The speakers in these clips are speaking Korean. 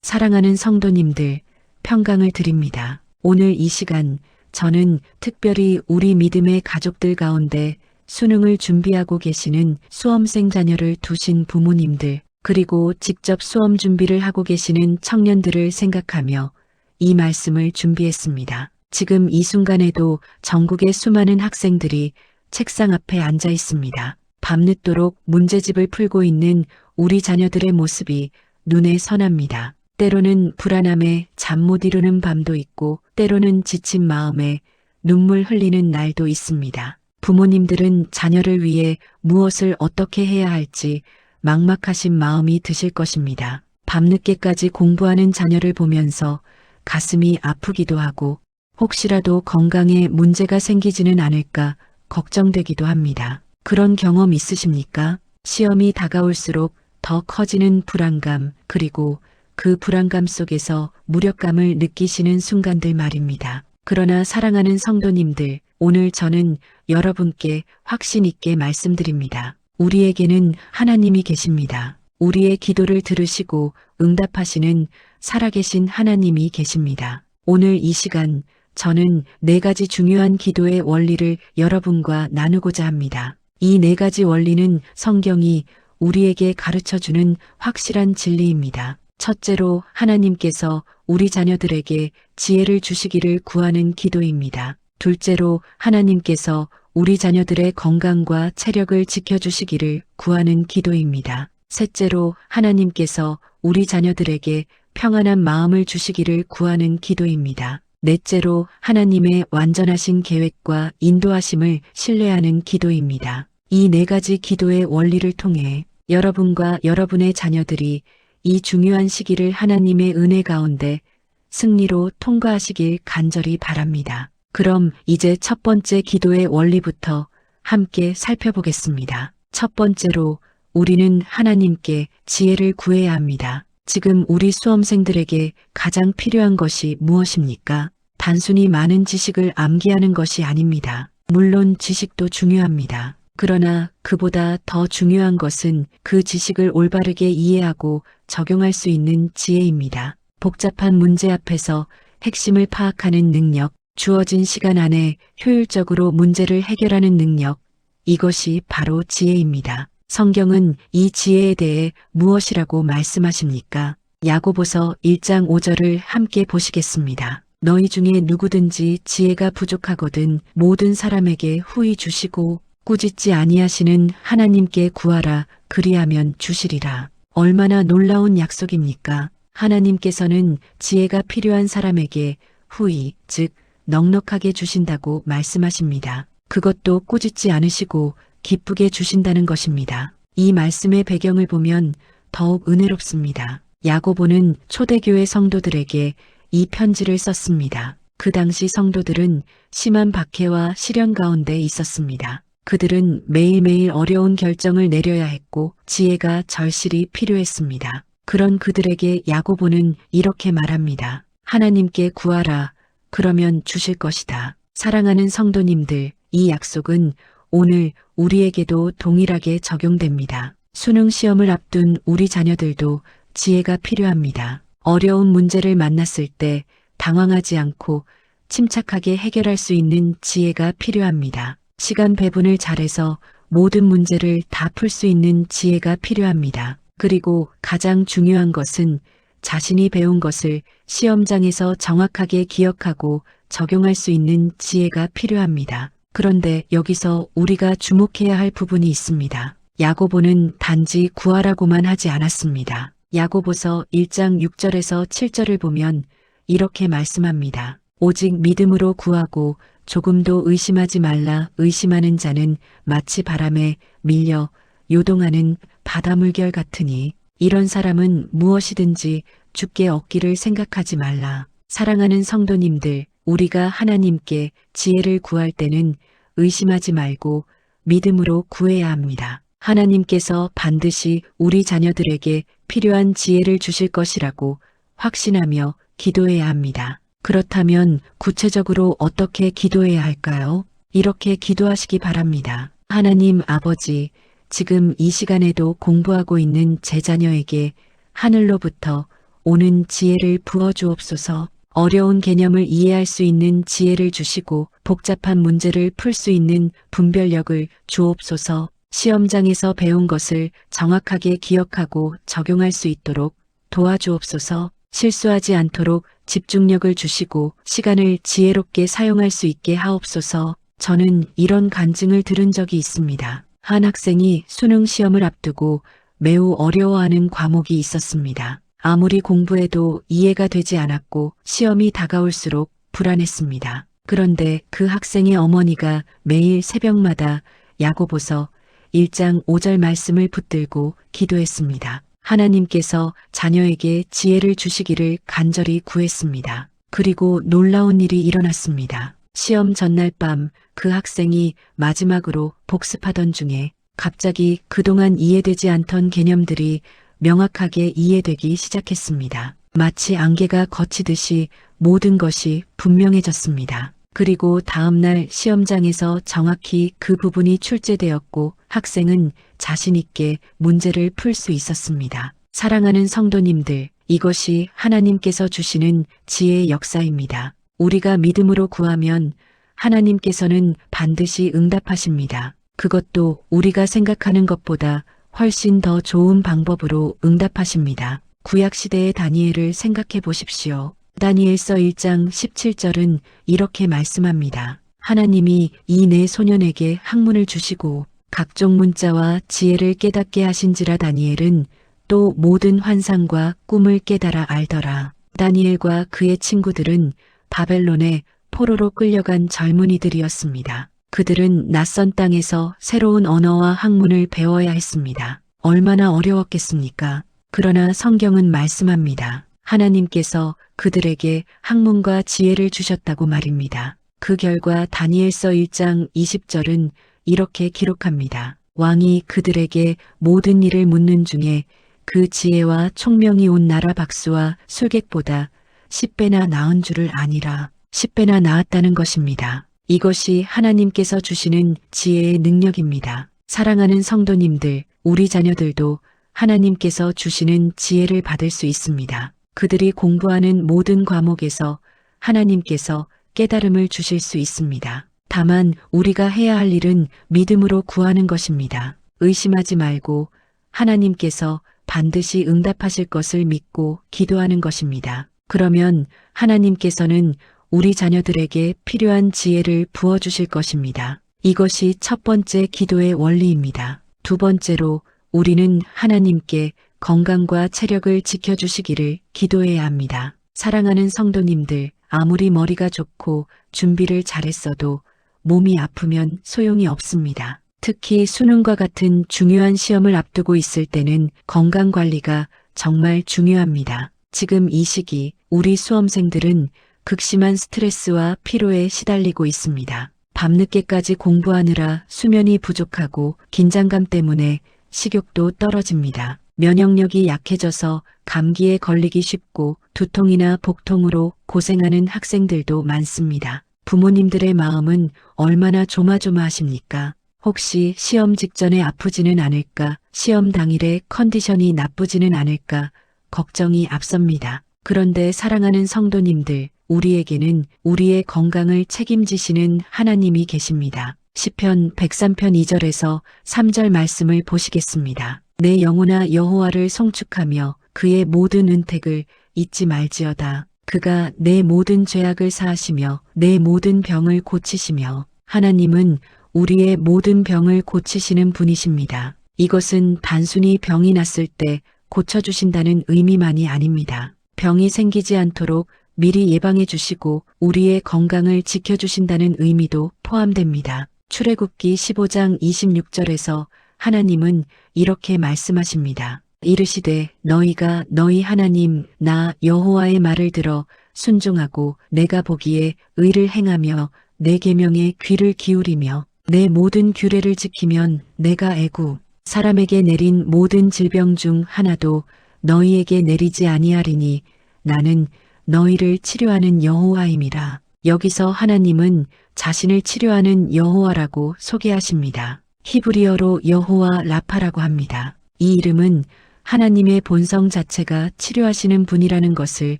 사랑하는 성도님들, 평강을 드립니다. 오늘 이 시간 저는 특별히 우리 믿음의 가족들 가운데 수능을 준비하고 계시는 수험생 자녀를 두신 부모님들, 그리고 직접 수험 준비를 하고 계시는 청년들을 생각하며 이 말씀을 준비했습니다. 지금 이 순간에도 전국의 수많은 학생들이 책상 앞에 앉아 있습니다. 밤늦도록 문제집을 풀고 있는 우리 자녀들의 모습이 눈에 선합니다. 때로는 불안함에 잠 못 이루는 밤도 있고 때로는 지친 마음에 눈물 흘리는 날도 있습니다. 부모님들은 자녀를 위해 무엇을 어떻게 해야 할지 막막하신 마음이 드실 것입니다. 밤늦게까지 공부하는 자녀를 보면서 가슴이 아프기도 하고 혹시라도 건강에 문제가 생기지는 않을까 걱정되기도 합니다. 그런 경험 있으십니까? 시험이 다가올수록 더 커지는 불안감, 그리고 그 불안감 속에서 무력감을 느끼시는 순간들 말입니다. 그러나 사랑하는 성도님들, 오늘 저는 여러분께 확신 있게 말씀드립니다. 우리에게는 하나님이 계십니다. 우리의 기도를 들으시고 응답하시는 살아계신 하나님이 계십니다. 오늘 이 시간 저는 4가지 중요한 기도의 원리를 여러분과 나누고자 합니다. 이 4가지 원리는 성경이 우리에게 가르쳐주는 확실한 진리입니다. 첫째로 하나님께서 우리 자녀들에게 지혜를 주시기를 구하는 기도입니다. 둘째로 하나님께서 우리 자녀들의 건강과 체력을 지켜주시기를 구하는 기도입니다. 셋째로 하나님께서 우리 자녀들에게 평안한 마음을 주시기를 구하는 기도입니다. 넷째로 하나님의 완전하신 계획과 인도하심을 신뢰하는 기도입니다. 이 4가지 기도의 원리를 통해 여러분과 여러분의 자녀들이 이 중요한 시기를 하나님의 은혜 가운데 승리로 통과하시길 간절히 바랍니다. 그럼 이제 첫 번째 기도의 원리부터 함께 살펴보겠습니다. 첫 번째로 우리는 하나님께 지혜를 구해야 합니다. 지금 우리 수험생들에게 가장 필요한 것이 무엇입니까? 단순히 많은 지식을 암기하는 것이 아닙니다. 물론 지식도 중요합니다. 그러나 그보다 더 중요한 것은 그 지식을 올바르게 이해하고 적용할 수 있는 지혜입니다. 복잡한 문제 앞에서 핵심을 파악하는 능력, 주어진 시간 안에 효율적으로 문제를 해결하는 능력, 이것이 바로 지혜입니다. 성경은 이 지혜에 대해 무엇이라고 말씀하십니까? 야고보서 1장 5절을 함께 보시겠습니다. 너희 중에 누구든지 지혜가 부족하거든 모든 사람에게 후히 주시고 꾸짖지 아니하시는 하나님께 구하라, 그리하면 주시리라. 얼마나 놀라운 약속입니까? 하나님께서는 지혜가 필요한 사람에게 후히, 즉 넉넉하게 주신다고 말씀하십니다. 그것도 꾸짖지 않으시고 기쁘게 주신다는 것입니다. 이 말씀의 배경을 보면 더욱 은혜롭습니다. 야고보는 초대교회 성도들에게 이 편지를 썼습니다. 그 당시 성도들은 심한 박해와 시련 가운데 있었습니다. 그들은 매일매일 어려운 결정을 내려야 했고 지혜가 절실히 필요했습니다. 그런 그들에게 야고보는 이렇게 말합니다. 하나님께 구하라, 그러면 주실 것이다. 사랑하는 성도님들, 이 약속은 오늘 우리에게도 동일하게 적용됩니다. 수능 시험을 앞둔 우리 자녀들도 지혜가 필요합니다. 어려운 문제를 만났을 때 당황하지 않고 침착하게 해결할 수 있는 지혜가 필요합니다. 시간 배분을 잘해서 모든 문제를 다 풀 수 있는 지혜가 필요합니다. 그리고 가장 중요한 것은 자신이 배운 것을 시험장에서 정확하게 기억하고 적용할 수 있는 지혜가 필요합니다. 그런데 여기서 우리가 주목해야 할 부분이 있습니다. 야고보는 단지 구하라고만 하지 않았습니다. 야고보서 1장 6절에서 7절을 보면 이렇게 말씀합니다. 오직 믿음으로 구하고 조금도 의심하지 말라. 의심하는 자는 마치 바람에 밀려 요동하는 바다물결 같으니 이런 사람은 무엇이든지 주께 얻기를 생각하지 말라. 사랑하는 성도님들, 우리가 하나님께 지혜를 구할 때는 의심하지 말고 믿음으로 구해야 합니다. 하나님께서 반드시 우리 자녀들에게 필요한 지혜를 주실 것이라고 확신하며 기도해야 합니다. 그렇다면 구체적으로 어떻게 기도해야 할까요? 이렇게 기도하시기 바랍니다. 하나님 아버지, 지금 이 시간에도 공부하고 있는 제 자녀에게 하늘로부터 오는 지혜를 부어 주옵소서. 어려운 개념을 이해할 수 있는 지혜를 주시고 복잡한 문제를 풀 수 있는 분별력을 주옵소서. 시험장에서 배운 것을 정확하게 기억하고 적용할 수 있도록 도와주옵소서. 실수하지 않도록 집중력을 주시고 시간을 지혜롭게 사용할 수 있게 하옵소서. 저는 이런 간증을 들은 적이 있습니다. 한 학생이 수능 시험을 앞두고 매우 어려워하는 과목이 있었습니다. 아무리 공부해도 이해가 되지 않았고 시험이 다가올수록 불안했습니다. 그런데 그 학생의 어머니가 매일 새벽마다 야고보서 1장 5절 말씀을 붙들고 기도했습니다. 하나님께서 자녀에게 지혜를 주시기를 간절히 구했습니다. 그리고 놀라운 일이 일어났습니다. 시험 전날 밤 그 학생이 마지막으로 복습하던 중에 갑자기 그동안 이해되지 않던 개념들이 명확하게 이해되기 시작했습니다. 마치 안개가 걷히듯이 모든 것이 분명해졌습니다. 그리고 다음날 시험장에서 정확히 그 부분이 출제되었고 학생은 자신 있게 문제를 풀 수 있었습니다. 사랑하는 성도님들, 이것이 하나님께서 주시는 지혜의 역사입니다. 우리가 믿음으로 구하면 하나님께서는 반드시 응답하십니다. 그것도 우리가 생각하는 것보다 훨씬 더 좋은 방법으로 응답하십니다. 구약시대의 다니엘을 생각해 보십시오. 다니엘서 1장 17절은 이렇게 말씀합니다. 하나님이 이 네 소년에게 학문을 주시고 각종 문자와 지혜를 깨닫게 하신지라. 다니엘은 또 모든 환상과 꿈을 깨달아 알더라. 다니엘과 그의 친구들은 바벨론에 포로로 끌려간 젊은이들이었습니다. 그들은 낯선 땅에서 새로운 언어와 학문을 배워야 했습니다. 얼마나 어려웠겠습니까? 그러나 성경은 말씀합니다. 하나님께서 그들에게 학문과 지혜를 주셨다고 말입니다. 그 결과 다니엘서 1장 20절은 이렇게 기록합니다. 왕이 그들에게 모든 일을 묻는 중에 그 지혜와 총명이 온 나라 박수와 술객보다 10배나 나은 줄을 아니라. 10배나 나았다는 것입니다. 이것이 하나님께서 주시는 지혜의 능력입니다. 사랑하는 성도님들, 우리 자녀들도 하나님께서 주시는 지혜를 받을 수 있습니다. 그들이 공부하는 모든 과목에서 하나님께서 깨달음을 주실 수 있습니다. 다만 우리가 해야 할 일은 믿음으로 구하는 것입니다. 의심하지 말고 하나님께서 반드시 응답하실 것을 믿고 기도하는 것입니다. 그러면 하나님께서는 우리 자녀들에게 필요한 지혜를 부어주실 것입니다. 이것이 첫 번째 기도의 원리입니다. 두 번째로 우리는 하나님께 건강과 체력을 지켜주시기를 기도해야 합니다. 사랑하는 성도님들, 아무리 머리가 좋고 준비를 잘했어도 몸이 아프면 소용이 없습니다. 특히 수능과 같은 중요한 시험을 앞두고 있을 때는 건강관리가 정말 중요합니다. 지금 이 시기 우리 수험생들은 극심한 스트레스와 피로에 시달리고 있습니다. 밤늦게까지 공부하느라 수면이 부족하고 긴장감 때문에 식욕도 떨어집니다. 면역력이 약해져서 감기에 걸리기 쉽고 두통이나 복통으로 고생하는 학생들도 많습니다. 부모님들의 마음은 얼마나 조마조마하십니까? 혹시 시험 직전에 아프지는 않을까? 시험 당일에 컨디션이 나쁘지는 않을까? 걱정이 앞섭니다. 그런데 사랑하는 성도님들, 우리에게는 우리의 건강을 책임지시는 하나님이 계십니다. 시편 103편 2절에서 3절 말씀을 보시겠습니다. 내 영혼아 여호와를 송축하며 그의 모든 은택을 잊지 말지어다. 그가 내 모든 죄악을 사하시며 내 모든 병을 고치시며. 하나님은 우리의 모든 병을 고치시는 분이십니다. 이것은 단순히 병이 났을 때 고쳐주신다는 의미만이 아닙니다. 병이 생기지 않도록 미리 예방해 주시고 우리의 건강을 지켜주신다는 의미도 포함됩니다. 출애굽기 15장 26절에서 하나님은 이렇게 말씀하십니다. 이르시되 너희가 너희 하나님 나 여호와의 말을 들어 순종하고 내가 보기에 의를 행하며 내 계명에 귀를 기울이며 내 모든 규례를 지키면 내가 애굽 사람에게 내린 모든 질병 중 하나도 너희에게 내리지 아니하리니 나는 너희를 치료하는 여호와임이라. 여기서 하나님은 자신을 치료하는 여호와라고 소개하십니다. 히브리어로 여호와 라파라고 합니다. 이 이름은 하나님의 본성 자체가 치료하시는 분이라는 것을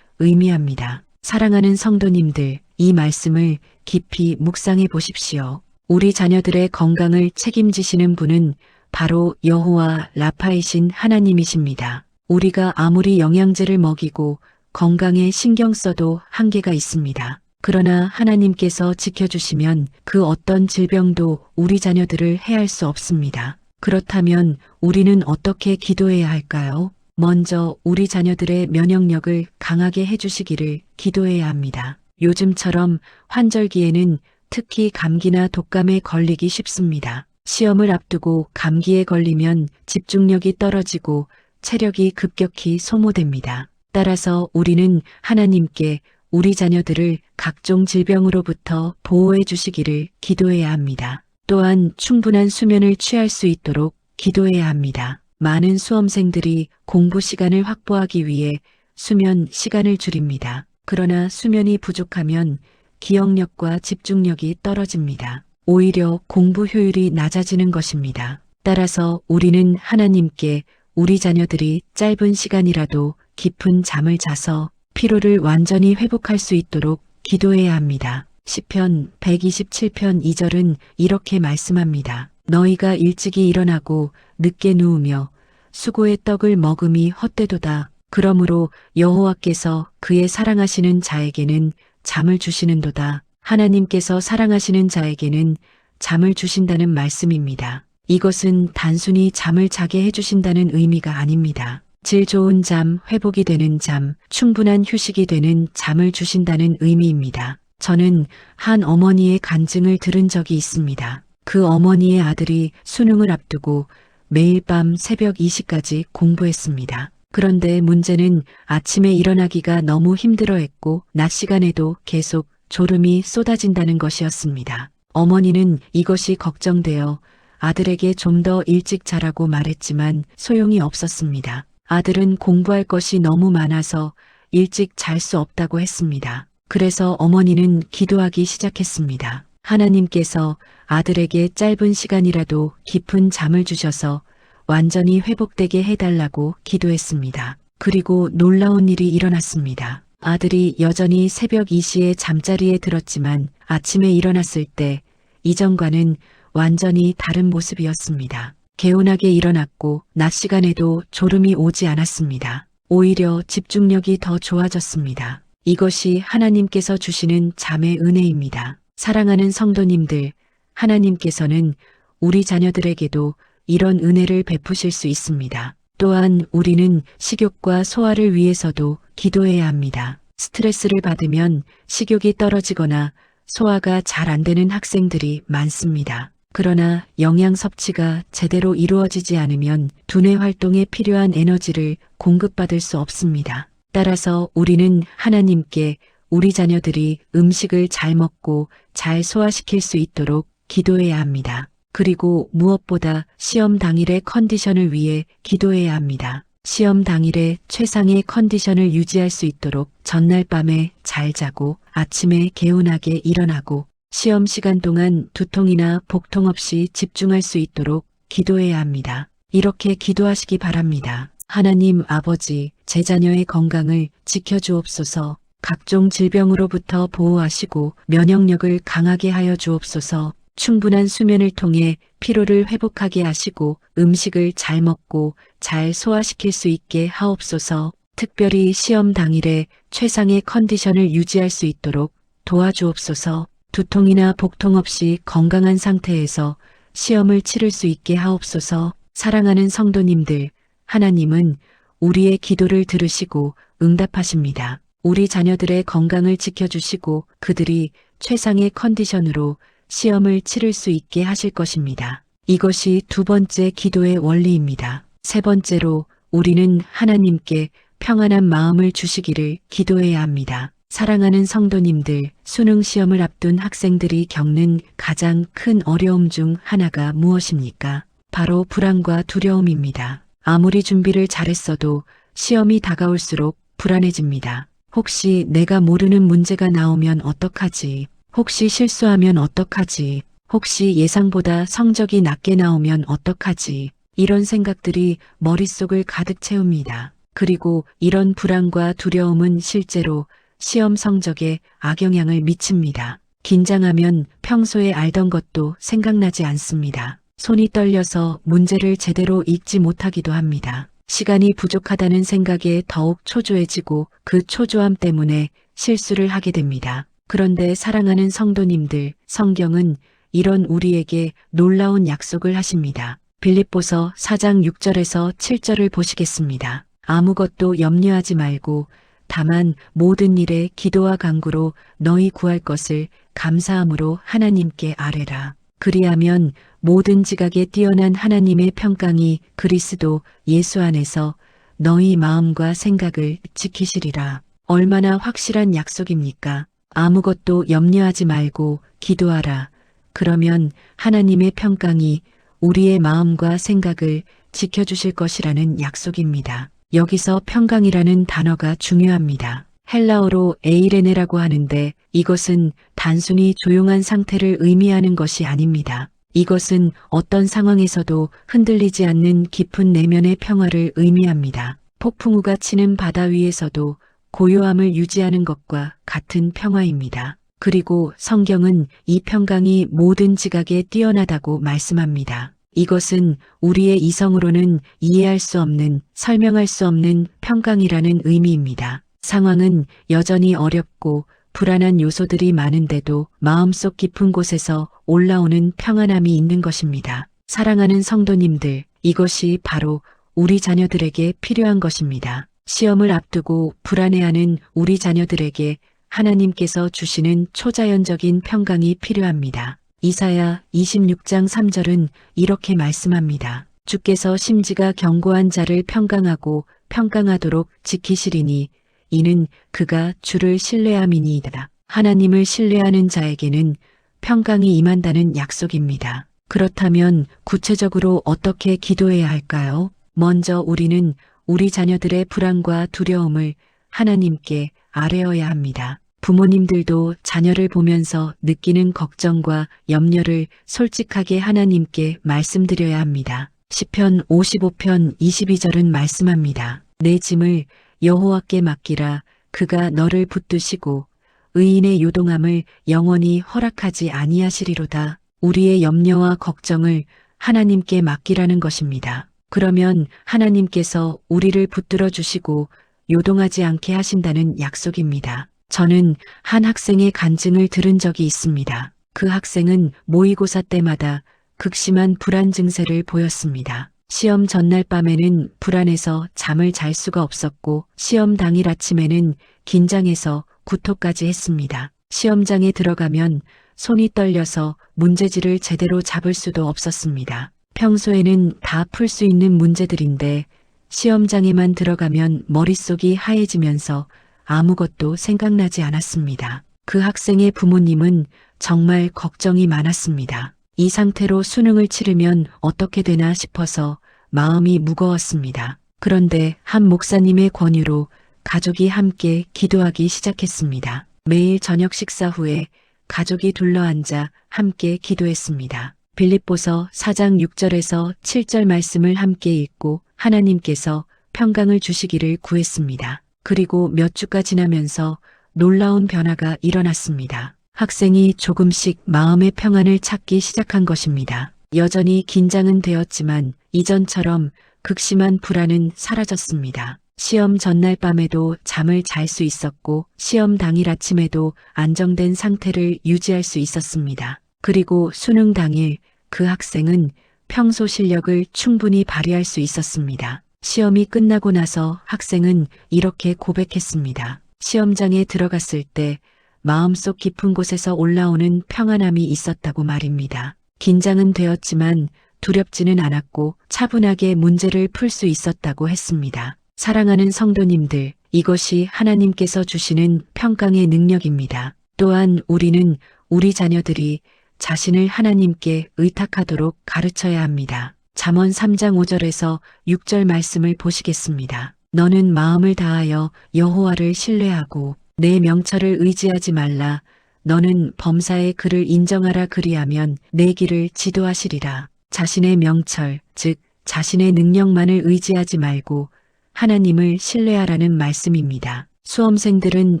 의미합니다. 사랑하는 성도님들, 이 말씀을 깊이 묵상해 보십시오. 우리 자녀들의 건강을 책임지시는 분은 바로 여호와 라파이신 하나님이십니다. 우리가 아무리 영양제를 먹이고 건강에 신경 써도 한계가 있습니다. 그러나 하나님께서 지켜주시면 그 어떤 질병도 우리 자녀들을 해할 수 없습니다. 그렇다면 우리는 어떻게 기도해야 할까요? 먼저 우리 자녀들의 면역력을 강하게 해주시기를 기도해야 합니다. 요즘처럼 환절기에는 특히 감기나 독감에 걸리기 쉽습니다. 시험을 앞두고 감기에 걸리면 집중력이 떨어지고 체력이 급격히 소모됩니다. 따라서 우리는 하나님께 우리 자녀들을 각종 질병으로부터 보호해 주시기를 기도해야 합니다. 또한 충분한 수면을 취할 수 있도록 기도해야 합니다. 많은 수험생들이 공부 시간을 확보하기 위해 수면 시간을 줄입니다. 그러나 수면이 부족하면 기억력과 집중력이 떨어집니다. 오히려 공부 효율이 낮아지는 것입니다. 따라서 우리는 하나님께 우리 자녀들이 짧은 시간이라도 깊은 잠을 자서 피로를 완전히 회복할 수 있도록 기도해야 합니다. 시편 127편 2절은 이렇게 말씀합니다. 너희가 일찍이 일어나고 늦게 누우며 수고의 떡을 먹음이 헛되도다. 그러므로 여호와께서 그의 사랑하시는 자에게는 잠을 주시는도다. 하나님께서 사랑하시는 자에게는 잠을 주신다는 말씀입니다. 이것은 단순히 잠을 자게 해주신다는 의미가 아닙니다. 질 좋은 잠, 회복이 되는 잠, 충분한 휴식이 되는 잠을 주신다는 의미입니다. 저는 한 어머니의 간증을 들은 적이 있습니다. 그 어머니의 아들이 수능을 앞두고 매일 밤 새벽 2시까지 공부했습니다. 그런데 문제는 아침에 일어나기가 너무 힘들어했고 낮 시간에도 계속 졸음이 쏟아진다는 것이었습니다. 어머니는 이것이 걱정되어 아들에게 좀 더 일찍 자라고 말했지만 소용이 없었습니다. 아들은 공부할 것이 너무 많아서 일찍 잘 수 없다고 했습니다. 그래서 어머니는 기도하기 시작했습니다. 하나님께서 아들에게 짧은 시간이라도 깊은 잠을 주셔서 완전히 회복되게 해달라고 기도했습니다. 그리고 놀라운 일이 일어났습니다. 아들이 여전히 새벽 2시에 잠자리에 들었지만 아침에 일어났을 때 이전과는 완전히 다른 모습이었습니다. 개운하게 일어났고 낮 시간에도 졸음이 오지 않았습니다. 오히려 집중력이 더 좋아졌습니다. 이것이 하나님께서 주시는 잠의 은혜입니다. 사랑하는 성도님들, 하나님께서는 우리 자녀들에게도 이런 은혜를 베푸실 수 있습니다. 또한 우리는 식욕과 소화를 위해서도 기도해야 합니다. 스트레스를 받으면 식욕이 떨어지거나 소화가 잘 안 되는 학생들이 많습니다. 그러나 영양 섭취가 제대로 이루어지지 않으면 두뇌 활동에 필요한 에너지를 공급받을 수 없습니다. 따라서 우리는 하나님께 우리 자녀들이 음식을 잘 먹고 잘 소화시킬 수 있도록 기도해야 합니다. 그리고 무엇보다 시험 당일의 컨디션을 위해 기도해야 합니다. 시험 당일에 최상의 컨디션을 유지할 수 있도록 전날 밤에 잘 자고 아침에 개운하게 일어나고 시험 시간 동안 두통이나 복통 없이 집중할 수 있도록 기도해야 합니다. 이렇게 기도하시기 바랍니다. 하나님 아버지, 제 자녀의 건강을 지켜주옵소서. 각종 질병으로부터 보호하시고 면역력을 강하게 하여 주옵소서. 충분한 수면을 통해 피로를 회복하게 하시고 음식을 잘 먹고 잘 소화시킬 수 있게 하옵소서. 특별히 시험 당일에 최상의 컨디션을 유지할 수 있도록 도와주옵소서. 두통이나 복통 없이 건강한 상태에서 시험을 치를 수 있게 하옵소서. 사랑하는 성도님들, 하나님은 우리의 기도를 들으시고 응답하십니다. 우리 자녀들의 건강을 지켜주시고 그들이 최상의 컨디션으로 시험을 치를 수 있게 하실 것입니다. 이것이 두 번째 기도의 원리입니다. 세 번째로 우리는 하나님께 평안한 마음을 주시기를 기도해야 합니다. 사랑하는 성도님들, 수능 시험을 앞둔 학생들이 겪는 가장 큰 어려움 중 하나가 무엇입니까? 바로 불안과 두려움입니다. 아무리 준비를 잘했어도 시험이 다가올수록 불안해집니다. 혹시 내가 모르는 문제가 나오면 어떡하지? 혹시 실수하면 어떡하지? 혹시 예상보다 성적이 낮게 나오면 어떡하지? 이런 생각들이 머릿속을 가득 채웁니다. 그리고 이런 불안과 두려움은 실제로 시험 성적에 악영향을 미칩니다. 긴장하면 평소에 알던 것도 생각나지 않습니다. 손이 떨려서 문제를 제대로 읽지 못하기도 합니다. 시간이 부족하다는 생각에 더욱 초조해지고 그 초조함 때문에 실수를 하게 됩니다. 그런데 사랑하는 성도님들, 성경은 이런 우리에게 놀라운 약속을 하십니다. 빌립보서 4장 6절에서 7절을 보시겠습니다. 아무것도 염려하지 말고 다만 모든 일에 기도와 간구로 너희 구할 것을 감사함으로 하나님께 아뢰라. 그리하면 모든 지각에 뛰어난 하나님의 평강이 그리스도 예수 안에서 너희 마음과 생각을 지키시리라. 얼마나 확실한 약속입니까? 아무것도 염려하지 말고 기도하라. 그러면 하나님의 평강이 우리의 마음과 생각을 지켜주실 것이라는 약속입니다. 여기서 평강이라는 단어가 중요합니다. 헬라어로 에이레네라고 하는데 이것은 단순히 조용한 상태를 의미하는 것이 아닙니다. 이것은 어떤 상황에서도 흔들리지 않는 깊은 내면의 평화를 의미합니다. 폭풍우가 치는 바다 위에서도 고요함을 유지하는 것과 같은 평화입니다. 그리고 성경은 이 평강이 모든 지각에 뛰어나다고 말씀합니다. 이것은 우리의 이성으로는 이해할 수 없는, 설명할 수 없는 평강이라는 의미입니다. 상황은 여전히 어렵고 불안한 요소들이 많은데도 마음속 깊은 곳에서 올라오는 평안함이 있는 것입니다. 사랑하는 성도님들, 이것이 바로 우리 자녀들에게 필요한 것입니다. 시험을 앞두고 불안해하는 우리 자녀들에게 하나님께서 주시는 초자연적인 평강이 필요합니다. 이사야 26장 3절은 이렇게 말씀합니다. 주께서 심지가 견고한 자를 평강하고 평강하도록 지키시리니 이는 그가 주를 신뢰함이니이다. 하나님을 신뢰하는 자에게는 평강이 임한다는 약속입니다. 그렇다면 구체적으로 어떻게 기도해야 할까요? 먼저 우리는 우리 자녀들의 불안과 두려움을 하나님께 아뢰어야 합니다. 부모님들도 자녀를 보면서 느끼는 걱정과 염려를 솔직하게 하나님께 말씀드려야 합니다. 시편 55편 22절은 말씀합니다. 내 짐을 여호와께 맡기라. 그가 너를 붙드시고 의인의 요동함을 영원히 허락하지 아니하시리로다. 우리의 염려와 걱정을 하나님께 맡기라는 것입니다. 그러면 하나님께서 우리를 붙들어 주시고 요동하지 않게 하신다는 약속입니다. 저는 한 학생의 간증을 들은 적이 있습니다. 그 학생은 모의고사 때마다 극심한 불안 증세를 보였습니다. 시험 전날 밤에는 불안해서 잠을 잘 수가 없었고 시험 당일 아침에는 긴장해서 구토까지 했습니다. 시험장에 들어가면 손이 떨려서 문제지를 제대로 잡을 수도 없었습니다. 평소에는 다 풀 수 있는 문제들인데 시험장에만 들어가면 머릿속이 하얘지면서 아무것도 생각나지 않았습니다. 그 학생의 부모님은 정말 걱정이 많았습니다. 이 상태로 수능을 치르면 어떻게 되나 싶어서 마음이 무거웠습니다. 그런데 한 목사님의 권유로 가족이 함께 기도하기 시작했습니다. 매일 저녁 식사 후에 가족이 둘러앉아 함께 기도했습니다. 빌립보서 4장 6절에서 7절 말씀을 함께 읽고 하나님께서 평강을 주시기를 구했습니다. 그리고 몇 주가 지나면서 놀라운 변화가 일어났습니다. 학생이 조금씩 마음의 평안을 찾기 시작한 것입니다. 여전히 긴장은 되었지만 이전처럼 극심한 불안은 사라졌습니다. 시험 전날 밤에도 잠을 잘 수 있었고 시험 당일 아침에도 안정된 상태를 유지할 수 있었습니다. 그리고 수능 당일 그 학생은 평소 실력을 충분히 발휘할 수 있었습니다. 시험이 끝나고 나서 학생은 이렇게 고백했습니다. 시험장에 들어갔을 때 마음속 깊은 곳에서 올라오는 평안함이 있었다고 말입니다. 긴장은 되었지만 두렵지는 않았고 차분하게 문제를 풀 수 있었다고 했습니다. 사랑하는 성도님들, 이것이 하나님께서 주시는 평강의 능력입니다. 또한 우리는 우리 자녀들이 자신을 하나님께 의탁하도록 가르쳐야 합니다. 잠언 3장 5절에서 6절 말씀을 보시겠습니다. 너는 마음을 다하여 여호와를 신뢰하고 내 명철을 의지하지 말라. 너는 범사의 그를 인정하라. 그리하면 내 길을 지도하시리라. 자신의 명철, 즉 자신의 능력만을 의지하지 말고 하나님을 신뢰하라는 말씀입니다. 수험생들은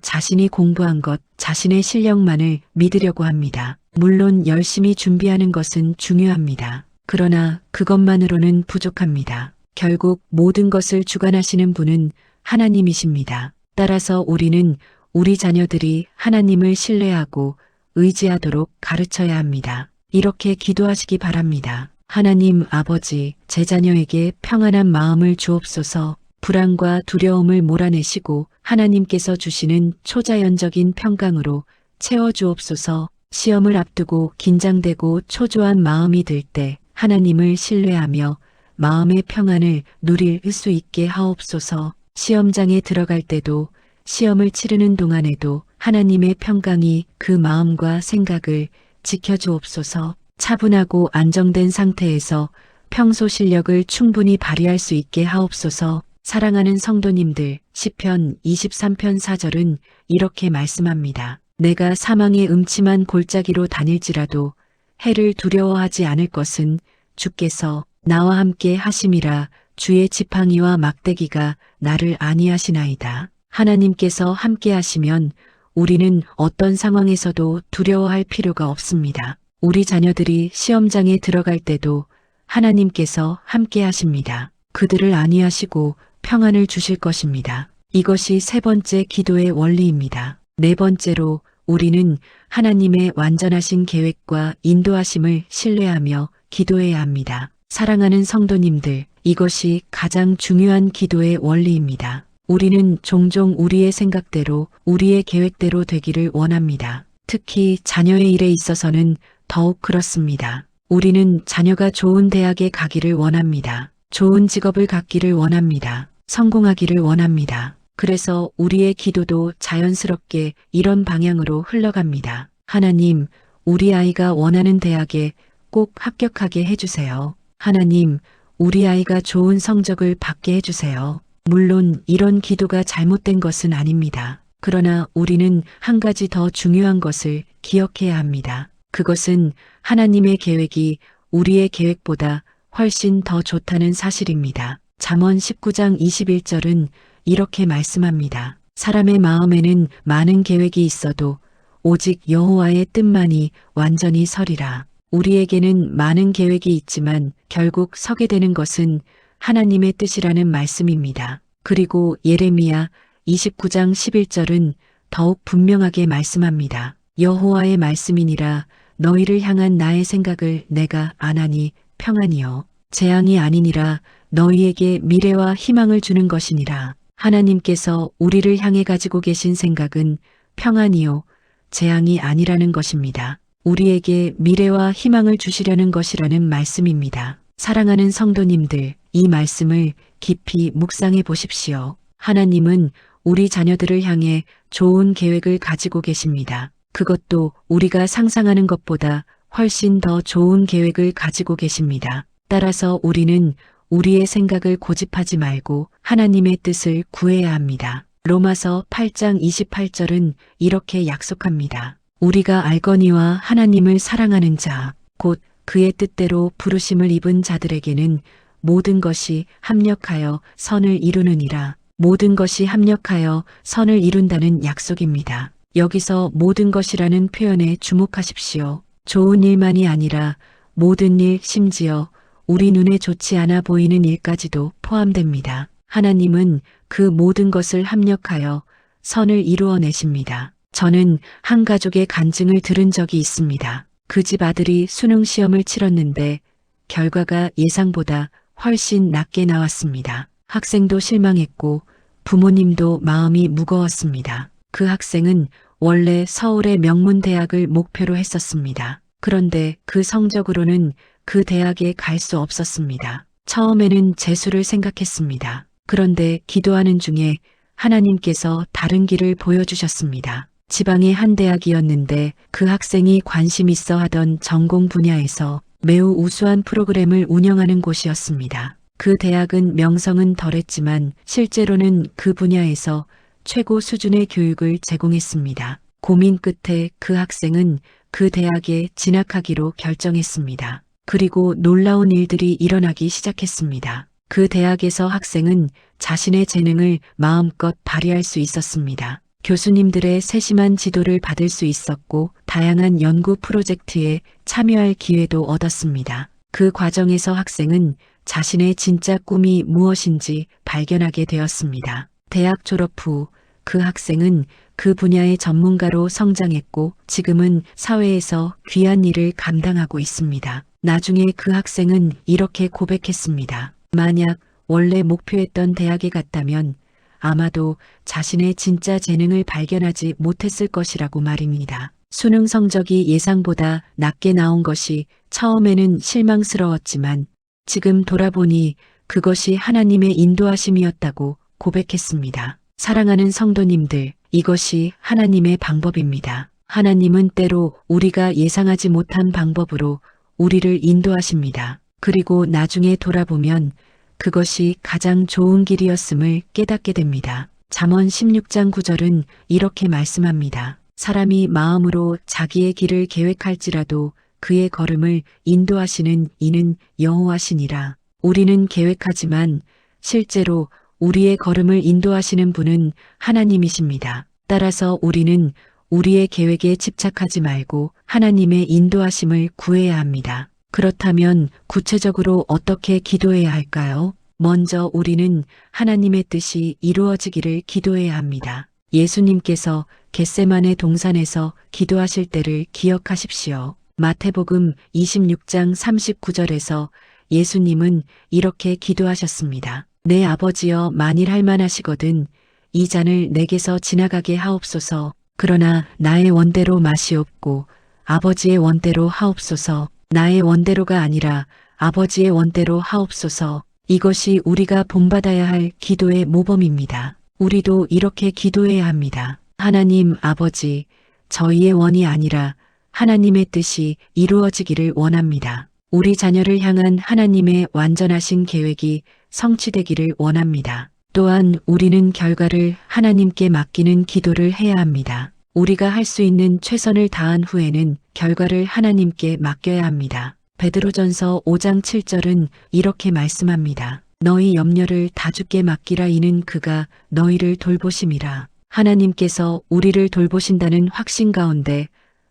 자신이 공부한 것, 자신의 실력만을 믿으려고 합니다. 물론 열심히 준비하는 것은 중요합니다. 그러나 그것만으로는 부족합니다. 결국 모든 것을 주관하시는 분은 하나님이십니다. 따라서 우리는 우리 자녀들이 하나님을 신뢰하고 의지하도록 가르쳐야 합니다. 이렇게 기도하시기 바랍니다. 하나님 아버지, 제 자녀에게 평안한 마음을 주옵소서. 불안과 두려움을 몰아내시고 하나님께서 주시는 초자연적인 평강으로 채워주옵소서. 시험을 앞두고 긴장되고 초조한 마음이 들 때 하나님을 신뢰하며 마음의 평안을 누릴 수 있게 하옵소서. 시험장에 들어갈 때도 시험을 치르는 동안에도 하나님의 평강이 그 마음과 생각을 지켜주옵소서. 차분하고 안정된 상태에서 평소 실력을 충분히 발휘할 수 있게 하옵소서. 사랑하는 성도님들, 시편 23편 4절은 이렇게 말씀합니다. 내가 사망의 음침한 골짜기로 다닐지라도 해를 두려워하지 않을 것은 주께서 나와 함께 하심이라. 주의 지팡이와 막대기가 나를 안위하시나이다. 하나님께서 함께 하시면 우리는 어떤 상황에서도 두려워할 필요가 없습니다. 우리 자녀들이 시험장에 들어갈 때도 하나님께서 함께 하십니다. 그들을 안위하시고 평안을 주실 것입니다. 이것이 세 번째 기도의 원리입니다. 네 번째로 우리는 하나님의 완전하신 계획과 인도하심을 신뢰하며 기도해야 합니다. 사랑하는 성도님들, 이것이 가장 중요한 기도의 원리입니다. 우리는 종종 우리의 생각대로, 우리의 계획대로 되기를 원합니다. 특히 자녀의 일에 있어서는 더욱 그렇습니다. 우리는 자녀가 좋은 대학에 가기를 원합니다. 좋은 직업을 갖기를 원합니다. 성공하기를 원합니다. 그래서 우리의 기도도 자연스럽게 이런 방향으로 흘러갑니다. 하나님, 우리 아이가 원하는 대학에 꼭 합격하게 해주세요. 하나님, 우리 아이가 좋은 성적을 받게 해주세요. 물론 이런 기도가 잘못된 것은 아닙니다. 그러나 우리는 한 가지 더 중요한 것을 기억해야 합니다. 그것은 하나님의 계획이 우리의 계획보다 훨씬 더 좋다는 사실입니다. 잠언 19장 21절은 이렇게 말씀합니다. 사람의 마음에는 많은 계획이 있어도 오직 여호와의 뜻만이 완전히 서리라. 우리에게는 많은 계획이 있지만 결국 서게 되는 것은 하나님의 뜻이라는 말씀입니다. 그리고 예레미야 29장 11절은 더욱 분명하게 말씀합니다. 여호와의 말씀이니라. 너희를 향한 나의 생각을 내가 아나니 평안이요 재앙이 아니니라. 너희에게 미래와 희망을 주는 것이니라. 하나님께서 우리를 향해 가지고 계신 생각은 평안이요 재앙이 아니라는 것입니다. 우리에게 미래와 희망을 주시려는 것이라는 말씀입니다. 사랑하는 성도님들, 이 말씀을 깊이 묵상해 보십시오. 하나님은 우리 자녀들을 향해 좋은 계획을 가지고 계십니다. 그것도 우리가 상상하는 것보다 훨씬 더 좋은 계획을 가지고 계십니다. 따라서 우리는 우리의 생각을 고집하지 말고 하나님의 뜻을 구해야 합니다. 로마서 8장 28절은 이렇게 약속합니다. 우리가 알거니와 하나님을 사랑하는 자, 곧 그의 뜻대로 부르심을 입은 자들에게는 모든 것이 합력하여 선을 이루느니라. 모든 것이 합력하여 선을 이룬다는 약속입니다. 여기서 모든 것이라는 표현에 주목하십시오. 좋은 일만이 아니라 모든 일, 심지어 우리 눈에 좋지 않아 보이는 일까지도 포함됩니다. 하나님은 그 모든 것을 합력하여 선을 이루어내십니다. 저는 한 가족의 간증을 들은 적이 있습니다. 그 집 아들이 수능 시험을 치렀는데 결과가 예상보다 훨씬 낮게 나왔습니다. 학생도 실망했고 부모님도 마음이 무거웠습니다. 그 학생은 원래 서울의 명문대학을 목표로 했었습니다. 그런데 그 성적으로는 그 대학에 갈 수 없었습니다. 처음에는 재수를 생각했습니다. 그런데 기도하는 중에 하나님께서 다른 길을 보여주셨습니다. 지방의 한 대학이었는데 그 학생이 관심 있어 하던 전공 분야에서 매우 우수한 프로그램을 운영하는 곳이었습니다. 그 대학은 명성은 덜했지만 실제로는 그 분야에서 최고 수준의 교육을 제공했습니다. 고민 끝에 그 학생은 그 대학에 진학하기로 결정했습니다. 그리고 놀라운 일들이 일어나기 시작했습니다. 그 대학에서 학생은 자신의 재능을 마음껏 발휘할 수 있었습니다. 교수님들의 세심한 지도를 받을 수 있었고 다양한 연구 프로젝트에 참여할 기회도 얻었습니다. 그 과정에서 학생은 자신의 진짜 꿈이 무엇인지 발견하게 되었습니다. 대학 졸업 후 그 학생은 그 분야의 전문가로 성장했고 지금은 사회에서 귀한 일을 감당하고 있습니다. 나중에 그 학생은 이렇게 고백했습니다. 만약 원래 목표했던 대학에 갔다면 아마도 자신의 진짜 재능을 발견하지 못했을 것이라고 말입니다. 수능 성적이 예상보다 낮게 나온 것이 처음에는 실망스러웠지만 지금 돌아보니 그것이 하나님의 인도하심이었다고 고백했습니다. 사랑하는 성도님들, 이것이 하나님의 방법입니다. 하나님은 때로 우리가 예상하지 못한 방법으로 우리를 인도하십니다. 그리고 나중에 돌아보면 그것이 가장 좋은 길이었음을 깨닫게 됩니다. 잠언 16장 9절은 이렇게 말씀합니다. 사람이 마음으로 자기의 길을 계획할지라도 그의 걸음을 인도하시는 이는 여호와시니라. 우리는 계획하지만 실제로 우리의 걸음을 인도하시는 분은 하나님이십니다. 따라서 우리는 우리의 계획에 집착하지 말고 하나님의 인도하심을 구해야 합니다. 그렇다면 구체적으로 어떻게 기도해야 할까요? 먼저 우리는 하나님의 뜻이 이루어지기를 기도해야 합니다. 예수님께서 겟세마네 동산에서 기도하실 때를 기억하십시오. 마태복음 26장 39절에서 예수님은 이렇게 기도하셨습니다. 내 아버지여 만일 할만하시거든 이 잔을 내게서 지나가게 하옵소서. 그러나 나의 원대로 마시옵고 아버지의 원대로 하옵소서. 나의 원대로가 아니라 아버지의 원대로 하옵소서. 이것이 우리가 본받아야 할 기도의 모범입니다. 우리도 이렇게 기도해야 합니다. 하나님 아버지, 저희의 원이 아니라 하나님의 뜻이 이루어지기를 원합니다. 우리 자녀를 향한 하나님의 완전하신 계획이 성취되기를 원합니다. 또한 우리는 결과를 하나님께 맡기는 기도를 해야 합니다. 우리가 할 수 있는 최선을 다한 후에는 결과를 하나님께 맡겨야 합니다. 베드로전서 5장 7절은 이렇게 말씀합니다. 너희 염려를 다 주께 맡기라 이는 그가 너희를 돌보심이라. 하나님께서 우리를 돌보신다는 확신 가운데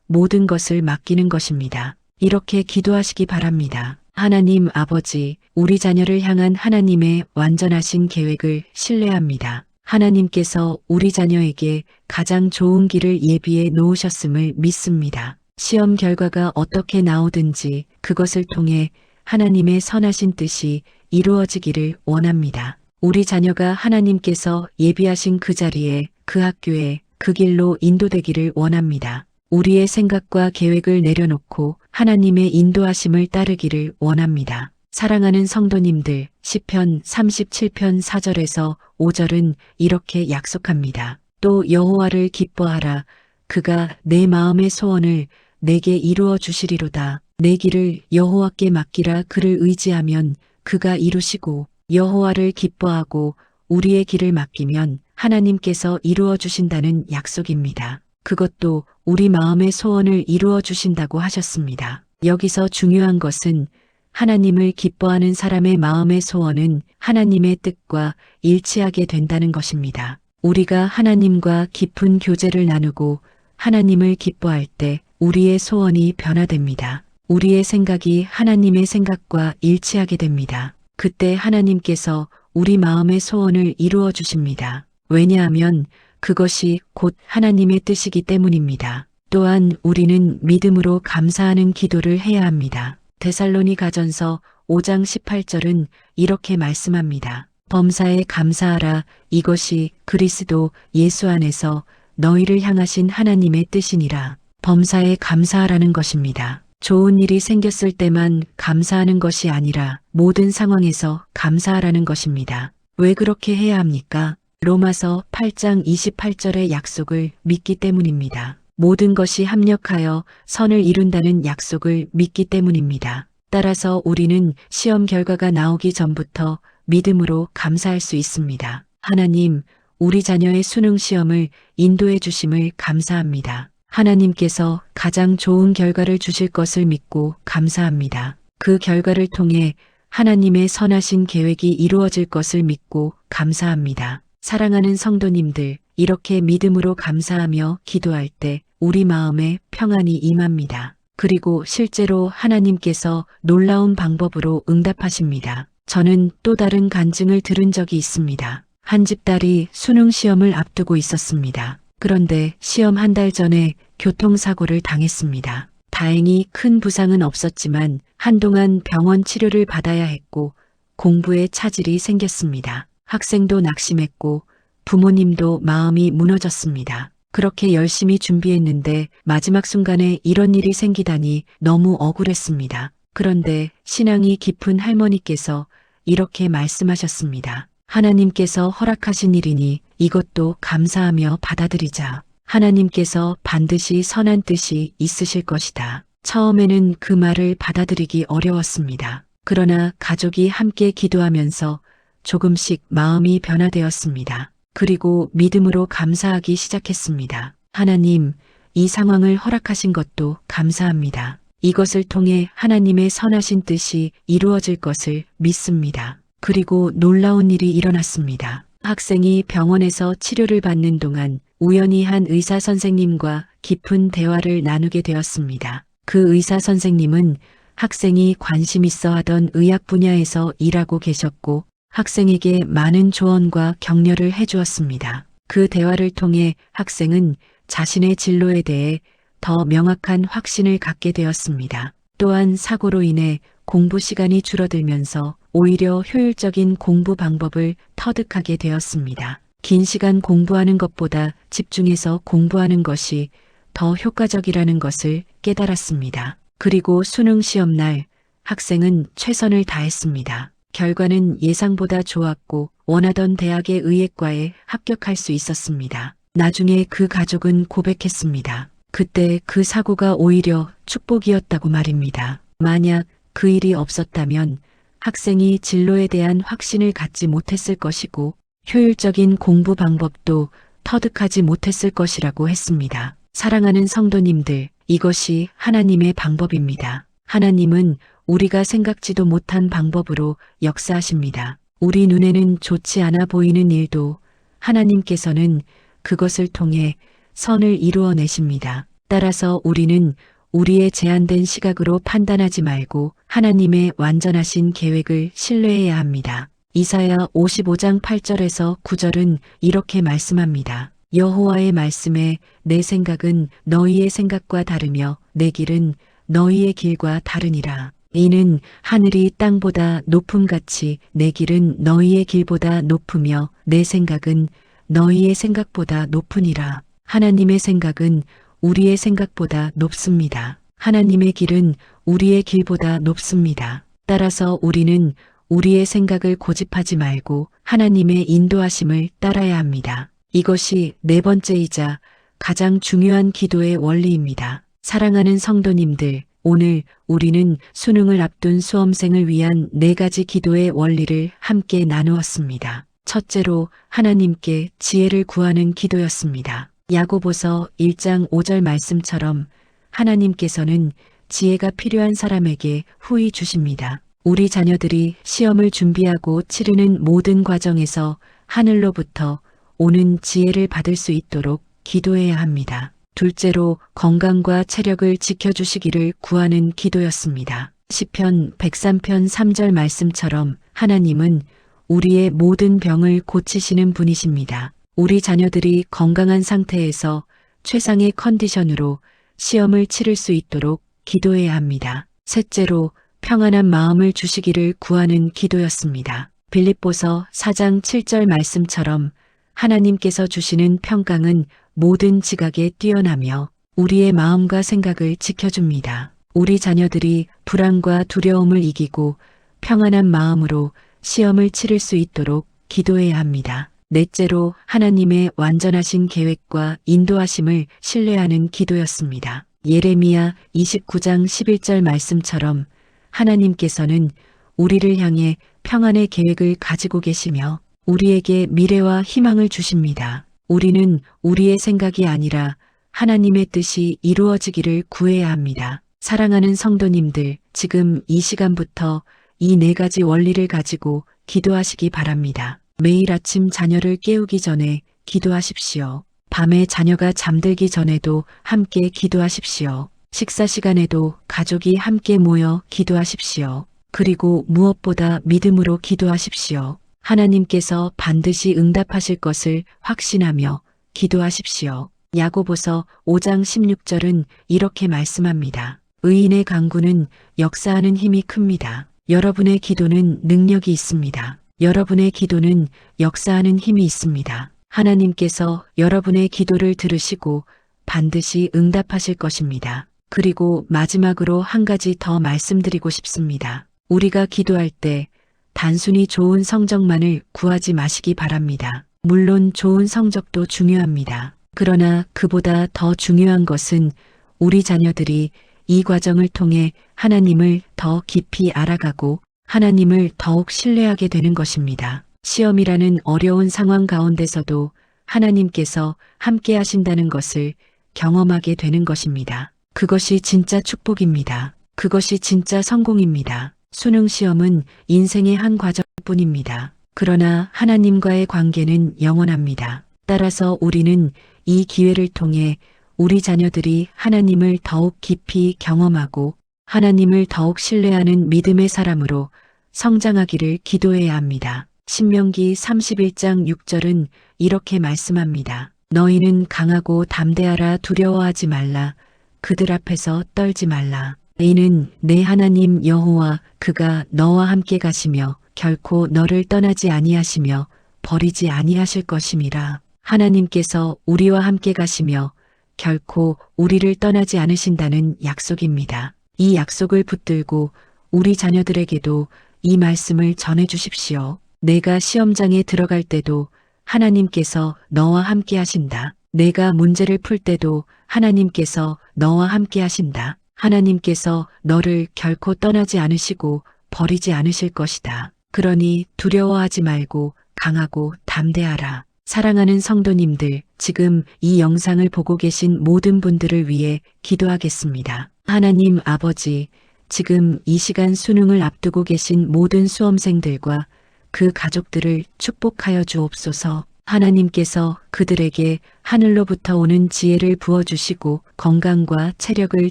모든 것을 맡기는 것입니다. 이렇게 기도하시기 바랍니다. 하나님 아버지, 우리 자녀를 향한 하나님의 완전하신 계획을 신뢰합니다. 하나님께서 우리 자녀에게 가장 좋은 길을 예비해 놓으셨음을 믿습니다. 시험 결과가 어떻게 나오든지 그것을 통해 하나님의 선하신 뜻이 이루어지기를 원합니다. 우리 자녀가 하나님께서 예비하신 그 자리에, 그 학교에, 그 길로 인도되기를 원합니다. 우리의 생각과 계획을 내려놓고 하나님의 인도하심을 따르기를 원합니다. 사랑하는 성도님들, 시편 37편 4절에서 5절은 이렇게 약속합니다. 또 여호와를 기뻐하라. 그가 내 마음의 소원을 내게 이루어 주시리로다. 내 길을 여호와께 맡기라. 그를 의지하면 그가 이루시고 여호와를 기뻐하고 우리의 길을 맡기면 하나님께서 이루어 주신다는 약속입니다. 그것도 우리 마음의 소원을 이루어 주신다고 하셨습니다. 여기서 중요한 것은 하나님을 기뻐하는 사람의 마음의 소원은 하나님의 뜻과 일치하게 된다는 것입니다. 우리가 하나님과 깊은 교제를 나누고 하나님을 기뻐할 때 우리의 소원이 변화됩니다. 우리의 생각이 하나님의 생각과 일치하게 됩니다. 그때 하나님께서 우리 마음의 소원을 이루어 주십니다. 왜냐하면 그것이 곧 하나님의 뜻이기 때문입니다. 또한 우리는 믿음으로 감사하는 기도를 해야 합니다. 데살로니가전서 5장 18절은 이렇게 말씀합니다. 범사에 감사하라. 이것이 그리스도 예수 안에서 너희를 향하신 하나님의 뜻이니라. 범사에 감사하라는 것입니다. 좋은 일이 생겼을 때만 감사하는 것이 아니라 모든 상황에서 감사하라는 것입니다. 왜 그렇게 해야 합니까? 로마서 8장 28절의 약속을 믿기 때문입니다. 모든 것이 합력하여 선을 이룬다는 약속을 믿기 때문입니다. 따라서 우리는 시험 결과가 나오기 전부터 믿음으로 감사할 수 있습니다. 하나님, 우리 자녀의 수능 시험을 인도해 주심을 감사합니다. 하나님께서 가장 좋은 결과를 주실 것을 믿고 감사합니다. 그 결과를 통해 하나님의 선하신 계획이 이루어질 것을 믿고 감사합니다. 사랑하는 성도님들, 이렇게 믿음으로 감사하며 기도할 때 우리 마음에 평안이 임합니다. 그리고 실제로 하나님께서 놀라운 방법으로 응답하십니다. 저는 또 다른 간증을 들은 적이 있습니다. 한 집 딸이 수능 시험을 앞두고 있었습니다. 그런데 시험 한 달 전에 교통사고를 당했습니다. 다행히 큰 부상은 없었지만 한동안 병원 치료를 받아야 했고 공부에 차질이 생겼습니다. 학생도 낙심했고 부모님도 마음이 무너졌습니다. 그렇게 열심히 준비했는데 마지막 순간에 이런 일이 생기다니 너무 억울했습니다. 그런데 신앙이 깊은 할머니께서 이렇게 말씀하셨습니다. 하나님께서 허락하신 일이니 이것도 감사하며 받아들이자. 하나님께서 반드시 선한 뜻이 있으실 것이다. 처음에는 그 말을 받아들이기 어려웠습니다. 그러나 가족이 함께 기도하면서 조금씩 마음이 변화되었습니다. 그리고 믿음으로 감사하기 시작했습니다. 하나님, 이 상황을 허락하신 것도 감사합니다. 이것을 통해 하나님의 선하신 뜻이 이루어질 것을 믿습니다. 그리고 놀라운 일이 일어났습니다. 학생이 병원에서 치료를 받는 동안 우연히 한 의사 선생님과 깊은 대화를 나누게 되었습니다. 그 의사 선생님은 학생이 관심 있어 하던 의학 분야에서 일하고 계셨고 학생에게 많은 조언과 격려를 해주었습니다. 그 대화를 통해 학생은 자신의 진로에 대해 더 명확한 확신을 갖게 되었습니다. 또한 사고로 인해 공부 시간이 줄어들면서 오히려 효율적인 공부 방법을 터득하게 되었습니다. 긴 시간 공부하는 것보다 집중해서 공부하는 것이 더 효과적이라는 것을 깨달았습니다. 그리고 수능 시험 날 학생은 최선을 다했습니다. 결과는 예상보다 좋았고 원하던 대학의 의예과에 합격할 수 있었습니다. 나중에 그 가족은 고백했습니다. 그때 그 사고가 오히려 축복이었다고 말입니다. 만약 그 일이 없었다면 학생이 진로에 대한 확신을 갖지 못했을 것이고 효율적인 공부 방법도 터득하지 못했을 것이라고 했습니다. 사랑하는 성도님들, 이것이 하나님의 방법입니다. 하나님은 우리가 생각지도 못한 방법으로 역사하십니다. 우리 눈에는 좋지 않아 보이는 일도 하나님께서는 그것을 통해 선을 이루어내십니다. 따라서 우리는 우리의 제한된 시각으로 판단하지 말고 하나님의 완전하신 계획을 신뢰해야 합니다. 이사야 55장 8절에서 9절은 이렇게 말씀합니다. 여호와의 말씀에 내 생각은 너희의 생각과 다르며 내 길은 너희의 길과 다르니라. 이는 하늘이 땅보다 높음같이 내 길은 너희의 길보다 높으며 내 생각은 너희의 생각보다 높으니라. 하나님의 생각은 우리의 생각보다 높습니다. 하나님의 길은 우리의 길보다 높습니다. 따라서 우리는 우리의 생각을 고집하지 말고 하나님의 인도하심을 따라야 합니다. 이것이 네 번째이자 가장 중요한 기도의 원리입니다. 사랑하는 성도님들, 오늘 우리는 수능을 앞둔 수험생을 위한 네 가지 기도의 원리를 함께 나누었습니다. 첫째로 하나님께 지혜를 구하는 기도였습니다. 야고보서 1장 5절 말씀처럼 하나님께서는 지혜가 필요한 사람에게 후히 주십니다. 우리 자녀들이 시험을 준비하고 치르는 모든 과정에서 하늘로부터 오는 지혜를 받을 수 있도록 기도해야 합니다. 둘째로 건강과 체력을 지켜주시기를 구하는 기도였습니다. 시편 103편 3절 말씀처럼 하나님은 우리의 모든 병을 고치시는 분이십니다. 우리 자녀들이 건강한 상태에서 최상의 컨디션으로 시험을 치를 수 있도록 기도해야 합니다. 셋째로 평안한 마음을 주시기를 구하는 기도였습니다. 빌립보서 4장 7절 말씀처럼 하나님께서 주시는 평강은 모든 지각에 뛰어나며 우리의 마음과 생각을 지켜줍니다. 우리 자녀들이 불안과 두려움을 이기고 평안한 마음으로 시험을 치를 수 있도록 기도해야 합니다. 넷째로 하나님의 완전하신 계획과 인도하심을 신뢰하는 기도였습니다. 예레미야 29장 11절 말씀처럼 하나님께서는 우리를 향해 평안의 계획을 가지고 계시며 우리에게 미래와 희망을 주십니다. 우리는 우리의 생각이 아니라 하나님의 뜻이 이루어지기를 구해야 합니다. 사랑하는 성도님들, 지금 이 시간부터 이 네 가지 원리를 가지고 기도하시기 바랍니다. 매일 아침 자녀를 깨우기 전에 기도하십시오. 밤에 자녀가 잠들기 전에도 함께 기도하십시오. 식사 시간에도 가족이 함께 모여 기도하십시오. 그리고 무엇보다 믿음으로 기도하십시오. 하나님께서 반드시 응답하실 것을 확신하며 기도하십시오. 야고보서 5장 16절은 이렇게 말씀합니다. 의인의 간구는 역사하는 힘이 큽니다. 여러분의 기도는 능력이 있습니다. 여러분의 기도는 역사하는 힘이 있습니다. 하나님께서 여러분의 기도를 들으시고 반드시 응답하실 것입니다. 그리고 마지막으로 한 가지 더 말씀드리고 싶습니다. 우리가 기도할 때 단순히 좋은 성적만을 구하지 마시기 바랍니다. 물론 좋은 성적도 중요합니다. 그러나 그보다 더 중요한 것은 우리 자녀들이 이 과정을 통해 하나님을 더 깊이 알아가고 하나님을 더욱 신뢰하게 되는 것입니다. 시험이라는 어려운 상황 가운데서도 하나님께서 함께 하신다는 것을 경험하게 되는 것입니다. 그것이 진짜 축복입니다. 그것이 진짜 성공입니다. 수능 시험은 인생의 한 과정뿐입니다. 그러나 하나님과의 관계는 영원합니다. 따라서 우리는 이 기회를 통해 우리 자녀들이 하나님을 더욱 깊이 경험하고 하나님을 더욱 신뢰하는 믿음의 사람으로 성장하기를 기도해야 합니다. 신명기 31장 6절은 이렇게 말씀합니다. 너희는 강하고 담대하라. 두려워하지 말라. 그들 앞에서 떨지 말라. 이는 내 하나님 여호와 그가 너와 함께 가시며 결코 너를 떠나지 아니하시며 버리지 아니하실 것임이라. 하나님께서 우리와 함께 가시며 결코 우리를 떠나지 않으신다는 약속입니다. 이 약속을 붙들고 우리 자녀들에게도 이 말씀을 전해 주십시오. 내가 시험장에 들어갈 때도 하나님께서 너와 함께 하신다. 내가 문제를 풀 때도 하나님께서 너와 함께 하신다. 하나님께서 너를 결코 떠나지 않으시고 버리지 않으실 것이다. 그러니 두려워하지 말고 강하고 담대하라. 사랑하는 성도님들, 지금 이 영상을 보고 계신 모든 분들을 위해 기도하겠습니다. 하나님 아버지, 지금 이 시간 수능을 앞두고 계신 모든 수험생들과 그 가족들을 축복하여 주옵소서. 하나님께서 그들에게 하늘로부터 오는 지혜를 부어주시고 건강과 체력을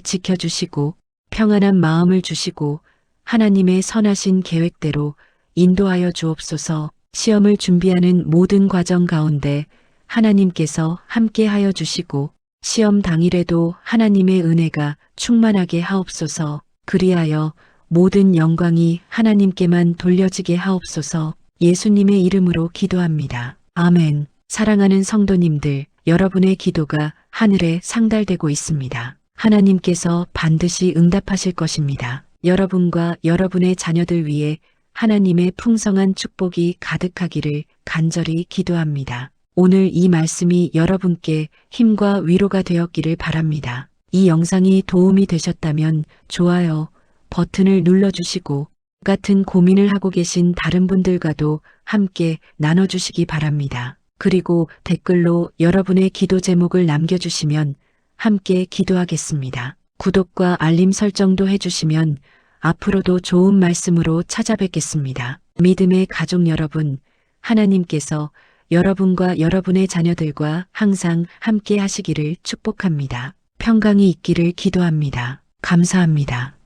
지켜주시고 평안한 마음을 주시고 하나님의 선하신 계획대로 인도하여 주옵소서. 시험을 준비하는 모든 과정 가운데 하나님께서 함께하여 주시고 시험 당일에도 하나님의 은혜가 충만하게 하옵소서. 그리하여 모든 영광이 하나님께만 돌려지게 하옵소서. 예수님의 이름으로 기도합니다. 아멘. 사랑하는 성도님들, 여러분의 기도가 하늘에 상달되고 있습니다. 하나님께서 반드시 응답하실 것입니다. 여러분과 여러분의 자녀들 위해 하나님의 풍성한 축복이 가득하기를 간절히 기도합니다. 오늘 이 말씀이 여러분께 힘과 위로가 되었기를 바랍니다. 이 영상이 도움이 되셨다면 좋아요 버튼을 눌러주시고 같은 고민을 하고 계신 다른 분들과도 함께 나눠주시기 바랍니다. 그리고 댓글로 여러분의 기도 제목을 남겨주시면 함께 기도하겠습니다. 구독과 알림 설정도 해주시면 앞으로도 좋은 말씀으로 찾아뵙겠습니다. 믿음의 가족 여러분, 하나님께서 여러분과 여러분의 자녀들과 항상 함께 하시기를 축복합니다. 평강이 있기를 기도합니다. 감사합니다.